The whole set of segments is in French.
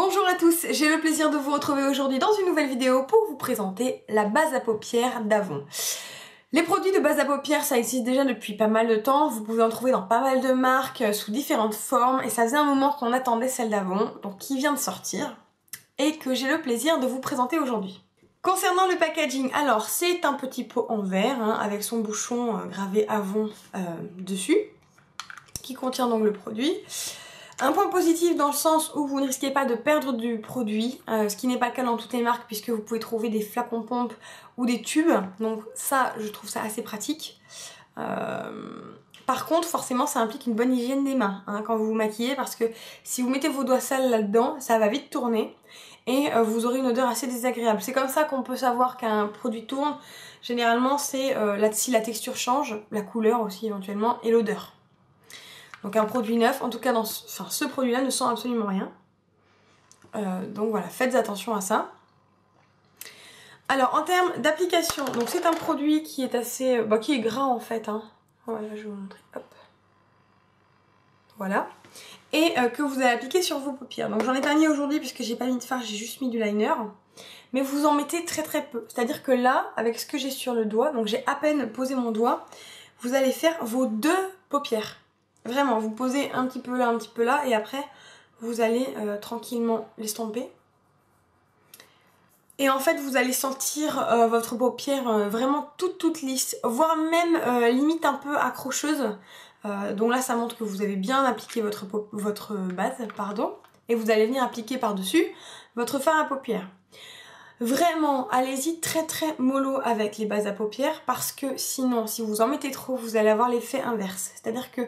Bonjour à tous, j'ai le plaisir de vous retrouver aujourd'hui dans une nouvelle vidéo pour vous présenter la base à paupières d'Avon. Les produits de base à paupières, ça existe déjà depuis pas mal de temps, vous pouvez en trouver dans pas mal de marques, sous différentes formes, et ça faisait un moment qu'on attendait celle d'Avon, donc qui vient de sortir, et que j'ai le plaisir de vous présenter aujourd'hui. Concernant le packaging, alors c'est un petit pot en verre, avec son bouchon gravé Avon dessus, qui contient donc le produit. Un point positif dans le sens où vous ne risquez pas de perdre du produit, ce qui n'est pas le cas dans toutes les marques puisque vous pouvez trouver des flacons pompes ou des tubes, donc ça je trouve ça assez pratique. Par contre forcément ça implique une bonne hygiène des mains quand vous vous maquillez, parce que si vous mettez vos doigts sales là-dedans, ça va vite tourner et vous aurez une odeur assez désagréable. C'est comme ça qu'on peut savoir qu'un produit tourne. Généralement c'est si la texture change, la couleur aussi éventuellement, et l'odeur. Donc un produit neuf, en tout cas ce produit-là ne sent absolument rien. Donc voilà, faites attention à ça. Alors en termes d'application, donc c'est un produit qui est assez, qui est gras en fait. Voilà, je vais vous montrer. Hop. Voilà. Et que vous allez appliquer sur vos paupières. Donc j'en ai pas mis aujourd'hui puisque j'ai pas mis de fard, j'ai juste mis du liner. Mais vous en mettez très très peu. C'est-à-dire que là, avec ce que j'ai sur le doigt, donc j'ai à peine posé mon doigt, vous allez faire vos deux paupières. Vraiment, vous posez un petit peu là, et après, vous allez tranquillement l'estomper. Et en fait, vous allez sentir votre paupière vraiment toute lisse, voire même limite un peu accrocheuse. Donc là, ça montre que vous avez bien appliqué votre base, et vous allez venir appliquer par-dessus votre fard à paupières. Vraiment, allez-y très mollo avec les bases à paupières, parce que sinon, si vous en mettez trop, vous allez avoir l'effet inverse. C'est-à-dire que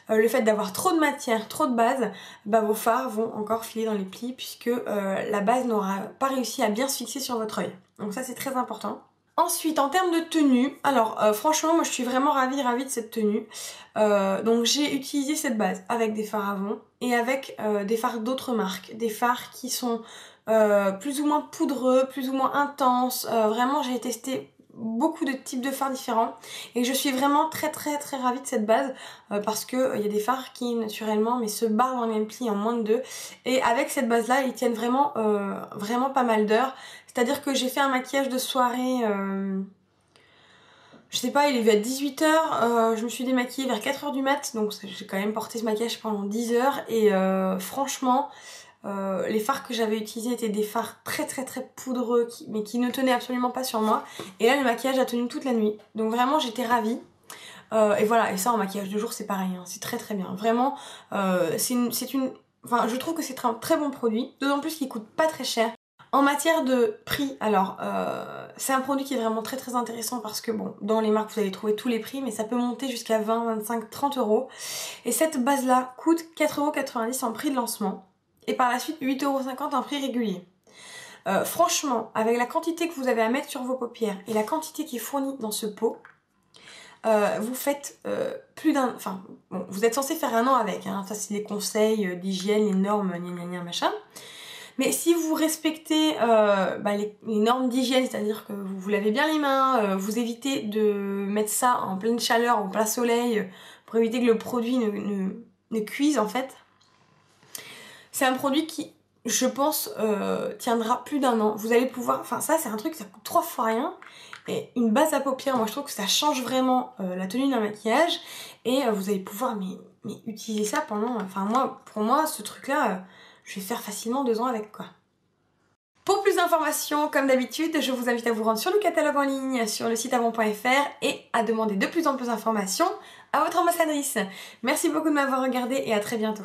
le fait d'avoir trop de matière, trop de base, vos fards vont encore filer dans les plis, puisque la base n'aura pas réussi à bien se fixer sur votre œil. Donc ça, c'est très important. Ensuite, en termes de tenue, alors franchement, moi je suis vraiment ravie de cette tenue. Donc j'ai utilisé cette base avec des fards Avon et avec des fards d'autres marques. Des fards qui sont plus ou moins poudreux, plus ou moins intenses. Vraiment, j'ai testé beaucoup de types de fards différents et je suis vraiment très ravie de cette base parce que il y a des fards qui naturellement se barrent dans les plis en moins de 2, et avec cette base là ils tiennent vraiment pas mal d'heures. C'est à dire que j'ai fait un maquillage de soirée, je sais pas, il est vers 18 h, je me suis démaquillée vers 4 h du mat, donc j'ai quand même porté ce maquillage pendant 10 heures, et franchement les fards que j'avais utilisés étaient des fards très poudreux mais qui ne tenaient absolument pas sur moi, et là le maquillage a tenu toute la nuit, donc vraiment j'étais ravie. Et voilà, et ça en maquillage de jour c'est pareil, c'est très bien, vraiment je trouve que c'est un très bon produit, d'autant plus qu'il coûte pas très cher. En matière de prix, alors c'est un produit qui est vraiment très intéressant parce que bon, dans les marques vous allez trouver tous les prix, mais ça peut monter jusqu'à 20, 25, 30 €. Et cette base là coûte 4,90 € en prix de lancement, et par la suite 8,50 € en prix régulier. Franchement, avec la quantité que vous avez à mettre sur vos paupières et la quantité qui est fournie dans ce pot, vous faites plus d'un... Enfin, bon, vous êtes censé faire 1 an avec, ça c'est les conseils d'hygiène, les normes, machin. Mais si vous respectez les normes d'hygiène, c'est-à-dire que vous lavez bien les mains, vous évitez de mettre ça en pleine chaleur, en plein soleil, pour éviter que le produit ne cuise en fait, c'est un produit qui, je pense, tiendra plus d'1 an. Vous allez pouvoir... Enfin ça c'est un truc, ça coûte 3 fois rien. Et une base à paupières, moi je trouve que ça change vraiment la tenue d'un maquillage. Et vous allez pouvoir utiliser ça pendant... Enfin pour moi ce truc là... je vais faire facilement 2 ans avec quoi. Pour plus d'informations, comme d'habitude, je vous invite à vous rendre sur le catalogue en ligne, sur le site avon.fr, et à demander de plus en plus d'informations à votre ambassadrice. Merci beaucoup de m'avoir regardé et à très bientôt.